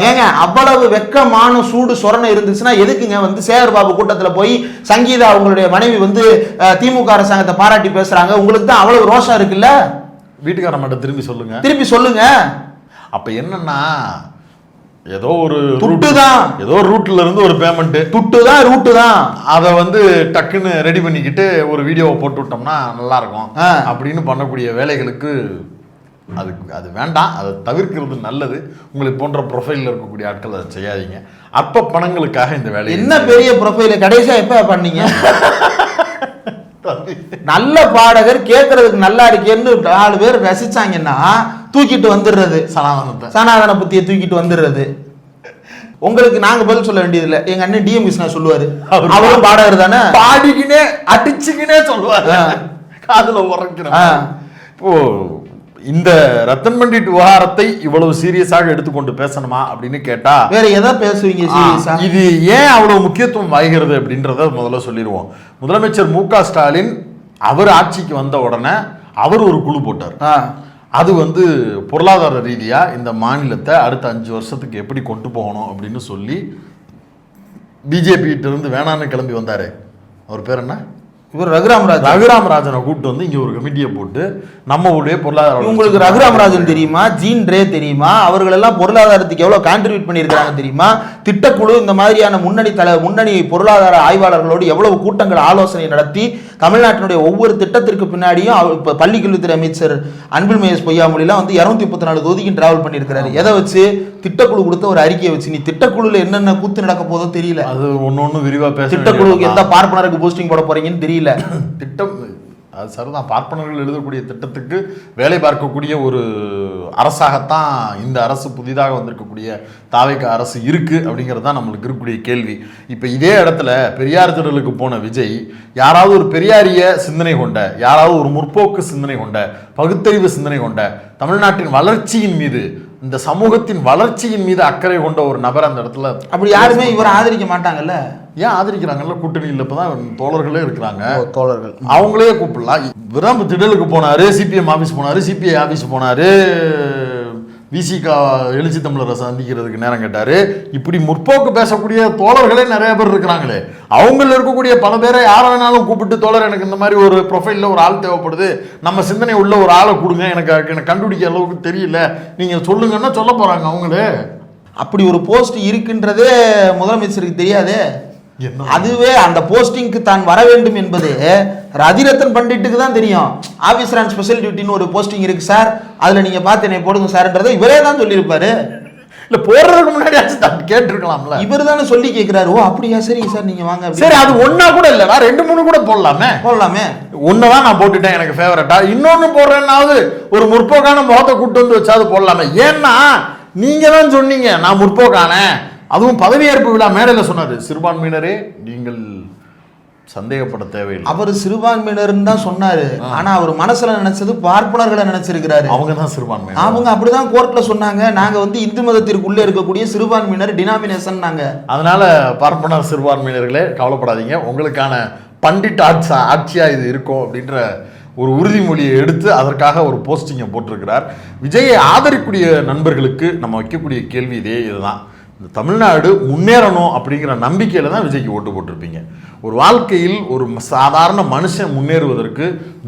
ஏங்க அவ்வளவு வெக்கமான சூடு சொரணை இருந்துச்சுன்னா எதுக்குங்க வந்து சேகர் பாபு கூட்டத்துல போய் சங்கீதா அவங்களுடைய மனைவி வந்து திமுக அரசாங்கத்தை பாராட்டி பேசுறாங்க? உங்களுக்கு தான் அவ்வளவு ரோஷம் இருக்குல்ல, வீட்டுக்கார மட்டும் திருப்பி சொல்லுங்க. அப்ப என்னன்னா ஏதோ ஒரு துட்டு தான், ஏதோ ரூட்ல இருந்து ஒரு பேமெண்ட், துட்டு தான் ரூட்டு தான், அதை வந்து டக்குன்னு ரெடி பண்ணிக்கிட்டு ஒரு வீடியோவை போட்டு விட்டோம்னா நல்லா இருக்கும் அப்படின்னு பண்ணக்கூடிய வேலைகளுக்கு அது வேண்டாம், அதை தவிர்க்கிறது நல்லது. உங்களுக்கு போன்ற ப்ரொஃபைலில் இருக்கக்கூடிய ஆட்கள் அதை செய்யாதீங்க. அற்ப பணங்களுக்காக இந்த வேலை. என்ன பெரிய ப்ரொஃபைல கடைசியா எப்ப பண்ணீங்க? நல்ல பாடகர் கேட்கறதுக்கு நல்லா இருக்கேன்னு 4 பேர் ரசிச்சாங்கன்னா தூக்கிட்டு வந்துடுறது, சனாதன புத்தியை தூக்கிட்டு வந்துடுறது. உங்களுக்கு நாங்க பதில் சொல்ல வேண்டியது இல்லை. எங்க அண்ணன் டிஎம் கிருஷ்ணா சொல்லுவாரு, அவரும் பாடகர் தானே, பாடிக்கினே அடிச்சுக்கினே சொல்லுவாரு, காதுல உரைக்கிறேன். இப்போ இந்த ரத்தன் பண்டிட் விவகாரத்தை இவ்வளவு சீரியஸாக எடுத்துக்கொண்டு பேசணுமா அப்படின்னு கேட்டா வேற எதை பேசுவீங்க சீரியஸா? இது ஏன் அவ்வளவு முக்கியத்துவம் ஆகிறது அப்படின்றத முதல்ல சொல்லிடுவோம். முதலமைச்சர் மு.க. ஸ்டாலின் அவர் ஆட்சிக்கு வந்த உடனே அவர் ஒரு குழு போட்டார். அது வந்து பொருளாதார ரீதியா இந்த மாநிலத்தை அடுத்த 5 வருஷத்துக்கு எப்படி கொண்டு போகணும் அப்படின்னு சொல்லி பிஜேபி கிட்ட இருந்து வேணான்னு கிளம்பி வந்தாரு. அவர் பேர் என்ன? இவர் ரகுராமராஜனை கூப்பிட்டு வந்து இங்க ஒரு கமிட்டியை போட்டு நம்ம ஊருடைய பொருளாதாரம். உங்களுக்கு ரகுராமராஜன் தெரியுமா? ஜீன் ரே தெரியுமா? அவர்கள் எல்லாம் பொருளாதாரத்துக்கு எவ்வளவு கான்ட்ரிபியூட் பண்ணியிருக்காங்க தெரியுமா? திட்டக்குழு இந்த மாதிரியான முன்னணி பொருளாதார ஆய்வாளர்களோடு எவ்வளவு கூட்டங்கள் ஆலோசனை நடத்தி தமிழ்நாட்டினுடைய ஒவ்வொரு திட்டத்திற்கு பின்னாடியும் இப்போ பள்ளிக்கல்வித்துறை அமைச்சர் அன்பில் மகேஷ் பொய்யாமொழிலாம் வந்து 234 தொகுதிக்கும் டிராவல் பண்ணியிருக்கிறாரு. எதை வச்சு? திட்டக்குழு கொடுத்த ஒரு அறிக்கையை வச்சு. நீ திட்டக்குழுல என்னென்ன கூத்து நடக்க போதோ தெரியல. அது ஒன்னு விரிவா பேச. திட்டக்குழுக்கு எந்த பார்ப்பனருக்கு போஸ்டிங் போட போறீங்கன்னு தெரியல. திட்டம் அது சரிதான். பார்ப்பனர்கள் எழுதக்கூடிய திட்டத்துக்கு வேலை பார்க்கக்கூடிய ஒரு அரசாகத்தான் இந்த அரசு, புதிதாக வந்திருக்கக்கூடிய தாவேக அரசு இருக்கு அப்படிங்கிறது தான் நம்மளுக்கு இருக்கக்கூடிய கேள்வி. இப்போ இதே இடத்துல பெரியார் திடலுக்கு போன விஜய் யாராவது ஒரு பெரியாரிய சிந்தனை கொண்ட, யாராவது ஒரு முற்போக்கு சிந்தனை கொண்ட, பகுத்தறிவு சிந்தனை கொண்ட, தமிழ்நாட்டின் வளர்ச்சியின் மீது, இந்த சமூகத்தின் வளர்ச்சியின் மீது அக்கறை கொண்ட ஒரு நபர் அந்த இடத்துல அப்படி யாருமே இவரை ஆதரிக்க மாட்டாங்கல்ல. ஏன் ஆதரிக்கிறாங்கல்ல? கூட்டணியில் இப்பதான் தோழர்களே இருக்கிறாங்க, தோழர்கள் அவங்களே கூப்பிடலாம். விராம்பு திடலுக்கு போனாரு, சிபிஎம் ஆபீஸ் போனாரு, சிபிஐ ஆபீஸ் போனாரு, விசிகா எழுச்சி தமிழரை சந்திக்கிறதுக்கு நேரம் கேட்டாரு. இப்படி முற்போக்கு பேசக்கூடிய தோழர்களே நிறைய பேர் இருக்கிறாங்களே, அவங்கள இருக்கக்கூடிய பல பேரை யாரை வேணாலும் கூப்பிட்டு, தோழர் எனக்கு இந்த மாதிரி ஒரு ப்ரொஃபைலில் ஒரு ஆள் தேவைப்படுது, நம்ம சிந்தனை உள்ள ஒரு ஆளை கொடுங்க, எனக்கு கண்டுபிடிக்க அளவுக்கு தெரியல, நீங்க சொல்லுங்கன்னா சொல்ல போறாங்க அவங்களே. அப்படி ஒரு போஸ்ட் இருக்குன்றதே முதலமைச்சருக்கு தெரியாதே. அதுவே அந்த போஸ்டிங்க்கு தான் வர வேண்டும் என்பது ரதிரத்தன் பண்டிட்டுக்கு தான் தெரியும். ஆபீசர் அண்ட் ஸ்பெஷல் டியூட்டின்னு ஒரு போஸ்டிங் இருக்கு சார், அதுல நீங்க பார்த்து என்னை போடுங்க சார்ன்றதை இவரே தான் சொல்லியிருப்பாரு. இல்ல போடுறதுக்கு முன்னாடி கேட்டிருக்கலாம்ல. இவர் தானே சொல்லி கேட்கிறாரு. ஓ அப்படியா, சரிங்க சார் நீங்க வாங்க. சரி, அது ஒன்னா கூட இல்ல, வேற 2-3 கூட போடலாமே. ஒண்ணுதான் நான் போட்டுட்டேன் எனக்கு ஃபேவரட்டா, இன்னொன்னு போடுறேன்னாவது ஒரு முற்போக்கான முகத்தை கூட்டு வந்து வச்சாது போடலாமே. ஏன்னா நீங்க தான் சொன்னீங்க நான் முற்போக்கான, அதுவும் பதவியேற்பு விழா மேடையில் சொன்னாரு, சிறுபான்மையினரே நீங்கள் சந்தேகப்பட தேவையில்லை. அவர் சிறுபான்மையினர் தான் சொன்னாரு, ஆனா அவர் மனசுல நினைச்சது பார்ப்பனர்களை நினைச்சிருக்கிறாரு. அவங்க தான் சிறுபான்மை, அவங்க அப்படிதான் கோர்ட்ல சொன்னாங்க. நாங்க வந்து இந்து மதத்திற்குள்ளே இருக்கக்கூடிய சிறுபான்மையினர் டினாமினேஷன் நாங்க. அதனால பார்ப்பனர் சிறுபான்மையினர்களே கவலைப்படாதீங்க, உங்களுக்கான பண்டிட் ஆட்சியா இது இருக்கும் அப்படின்ற ஒரு உறுதிமொழியை எடுத்து அதற்காக ஒரு போஸ்டிங்கை போட்டிருக்கிறார். விஜயை ஆதரிக்கூடிய நண்பர்களுக்கு நம்ம வைக்கக்கூடிய கேள்வி இதுதான். இந்த தமிழ்நாடு முன்னேறணும் அப்படிங்கிற நம்பிக்கையில் தான் விஜய்க்கு ஓட்டு போட்டிருப்பீங்க. ஒரு வாழ்க்கையில் ஒரு சாதாரண மனுஷன் முன்னேறுவதற்கு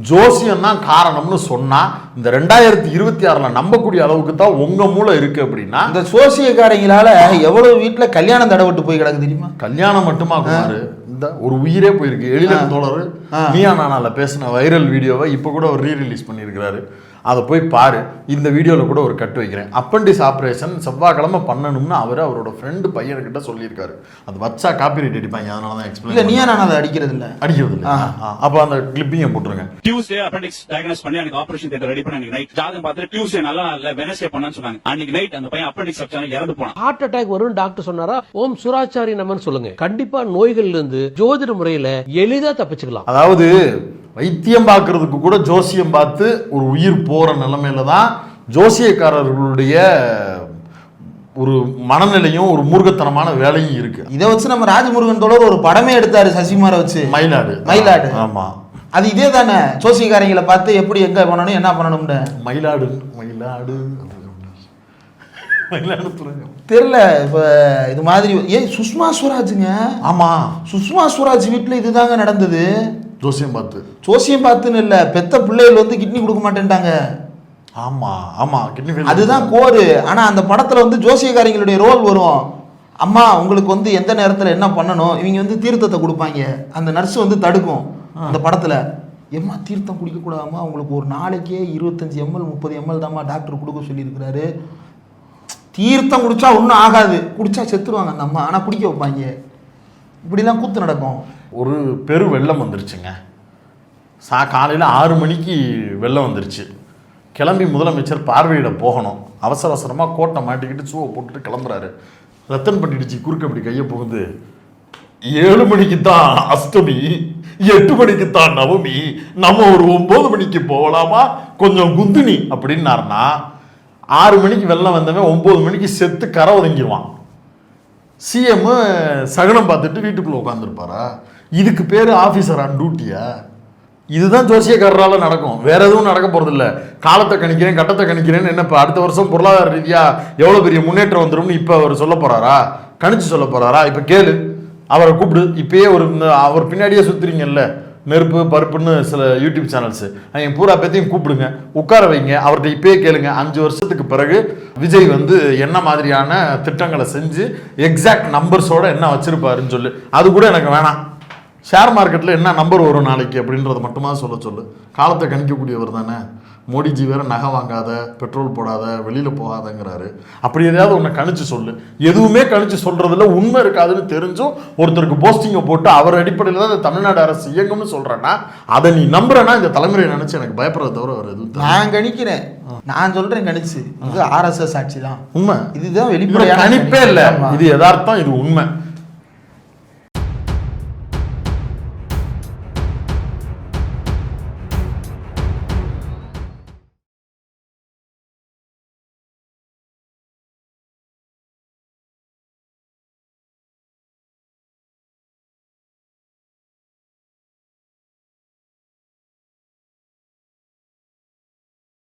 ஜோசியம் தான் காரணம்னு சொன்னால் இந்த 2026 நம்பக்கூடிய அளவுக்கு தான் உங்கள் மூளை இருக்குது. அப்படின்னா இந்த சோசியக்காரங்களால எவ்வளோ வீட்டில் கல்யாணம் தடவிட்டு போய் கிடக்கு தெரியுமா? கல்யாணம் மட்டுமா குமாரு, இந்த ஒரு உயிரே போயிருக்கு. எழிலன் தோழர் நீயா நானால பேசின வைரல் வீடியோவை இப்போ கூட ஒரு ரீரிலீஸ் பண்ணியிருக்கிறாரு, அதை போய் பாரு. இந்த வீடியோவில் கூட ஒரு கட்டு வைக்கிறேன். அப்பண்டிஸ் ஆப்ரேஷன் செவ்வாய்க்கிழமை பண்ணணும்னு அவரோட ஃப்ரெண்டு பையன்கிட்ட சொல்லியிருக்காரு. அது வச்சா காப்பிரைட் அடிப்பாங்க, அதனால தான் எக்ஸ்பிளைன். இல்லை நீயா நான் அதை அடிக்கிறது இல்லை. அப்போ அந்த கிளிப்பிங்கை போட்டுருங்க. டியூஸ்டே அப்பண்டிக்ஸ் டயக்னோஸ் பண்ணி எனக்கு ஆபரேஷன் தியேட்டர் ரெடி பண்ணி நைட் ஜாதகம் பார்த்துட்டு டியூஸ்டே நல்லா இல்ல வெனஸ்டே பண்ணான்னு சொன்னாங்க. அன்னைக்கு நைட் அந்த பையன் அப்பண்டிக்ஸ் சப்ஜெக்ட் இறந்து போனான். ஹார்ட் அட்டாக் வரும் டாக்டர் சொன்னாரா, ஓம் சுராச்சாரி நமன் சொல்லுங்க. கண்டிப்பா நோய்கள்ல இருந்து ஜோதிட முறையில எளிதா தப்பிச்சுக்கலாம். அதாவது வைத்தியம் பார்க்கறதுக்கு கூட ஜோசியம் பார்த்து ஒரு உயிர் போற நிலைமையில தான் ஜோசியக்காரர்களுடைய ஒரு மனநிலையும் ஒரு மூர்க்கத்தனமான வேலையும் இருக்கு. இதை வச்சு நம்ம ராஜமுருகன் தோழர் ஒரு படமே எடுத்தாரு சசிகுமாரை வச்சு, மயிலாடு. ஆமா, அது இதே தானே. ஜோசியக்காரங்களை பார்த்து எப்படி எங்க பண்ணணும் என்ன பண்ணணும்னு மயிலாடு தெரியல. இப்ப இது மாதிரி சுஷ்மா ஸ்வராஜுங்க. ஆமா, சுஷ்மா ஸ்வராஜ் வீட்டுல இதுதாங்க நடந்தது. ஜோசியம் பார்த்துன்னு இல்ல, பெத்த பிள்ளைகள் வந்து கிட்னி கொடுக்க மாட்டேன்ட்டாங்க. ஆமா கிட்னி, அதுதான் கோரு. ஆனா அந்த படத்துல வந்து ஜோசியக்காரங்களுடைய ரோல் வரும். அம்மா உங்களுக்கு வந்து எந்த நேரத்துல என்ன பண்ணணும், இவங்க வந்து தீர்த்தத்தை கொடுப்பாங்க, அந்த நர்ஸ் வந்து தடுக்கும். அந்த படத்துல எம்மா தீர்த்தம் குடிக்க கூடாதுமா, உங்களுக்கு ஒரு நாளைக்கே 25 ml 30 ml தாம்மா டாக்டர் கொடுக்க சொல்லியிருக்கிறாரு. தீர்த்தம் குடிச்சா ஒன்றும் ஆகாது, குடிச்சா செத்துருவாங்க அந்த அம்மா, ஆனால் குடிக்க வைப்பாங்க. இப்படிலாம் கூத்து நடக்கும். ஒரு பெரு வெள்ளம் வந்துருச்சுங்க. காலையில் 6 மணிக்கு வெள்ளம் வந்துருச்சு. கிளம்பி முதலமைச்சர் பார்வையிட போகணும். அவசரமாக கோட்டை மாட்டிக்கிட்டு சூவை போட்டுட்டு கிளம்புறாரு. ரத்தன் பட்டிடுச்சு குறுக்க அப்படி கையை புகுந்து, 7 மணிக்கு தான் அஷ்டமி, 8 மணிக்கு தான் நவமி, நம்ம ஒரு 9 மணிக்கு போகலாமா, கொஞ்சம் குந்தினி அப்படின்னாருன்னா 6 மணிக்கு வெள்ளம் வந்தவன் 9 மணிக்கு செத்து கரை ஒதுங்கிடுவான். சிஎம் சகனம் பார்த்துட்டு வீட்டுக்குள்ளே உட்காந்துருப்பாரா? இதுக்கு பேர் ஆஃபீஸர் ஆன் டியூட்டியா? இதுதான் ஜோசியக்காரரால் நடக்கும், வேற எதுவும் நடக்க போகிறது இல்லை. காலத்தை கணிக்கிறேன் கட்டத்தை கணிக்கிறேன்னு என்ன இப்போ அடுத்த வருஷம் பொருளாதார ரீதியாக எவ்வளோ பெரிய முன்னேற்றம் வந்துடும்னு இப்போ அவர் சொல்ல போகிறாரா? கணிச்சு சொல்ல போகிறாரா? இப்போ கேளு, அவரை கூப்பிடு. இப்பயே அவர் பின்னாடியே சுற்றுறீங்கல்ல, நெருப்பு பருப்புன்னு சில யூடியூப் சேனல்ஸு, அவங்க பூரா பேத்தையும் கூப்பிடுங்க, உட்கார வைங்க, அவர்கிட்ட இப்பயே கேளுங்க 5 வருஷத்துக்கு பிறகு விஜய் வந்து என்ன மாதிரியான திட்டங்களை செஞ்சு எக்ஸாக்ட் நம்பர்ஸோட என்ன வச்சிருப்பாருன்னு சொல்லு. அது கூட எனக்கு வேணாம். ஷேர் மார்க்கெட்டில் என்ன நம்பர் வரும் நாளைக்கு அப்படின்றத மட்டுமா சொல்ல சொல்லு. காலத்தை கணிக்கக்கூடியவர் தானே மோடிஜி வேற நகை வாங்காத, பெட்ரோல் போடாத, வெளியில போகாதங்கிறாரு. அப்படி எதையாவது ஒன்று கணிச்சு சொல்லு. எதுவுமே கணிச்சு சொல்றதுல உண்மை இருக்காதுன்னு தெரிஞ்சும் ஒருத்தருக்கு போஸ்டிங்கை போட்டு அவர் அடிப்படையில் தான் இந்த தமிழ்நாடு அரசு இயங்கும்னு சொல்றேன்னா அதை நீ நம்புறேன்னா இந்த தலைமுறையை நினைச்சு எனக்கு பயப்படுறத தவிர ஒரு எதுவும் நான் கணிக்கிறேன், நான் சொல்றேன் கணிச்சு. இது RSS ஆட்சி தான் உண்மை. இதுதான் வெளிப்படையான கணிப்பே இல்லை, இது யதார்த்தம், இது உண்மை.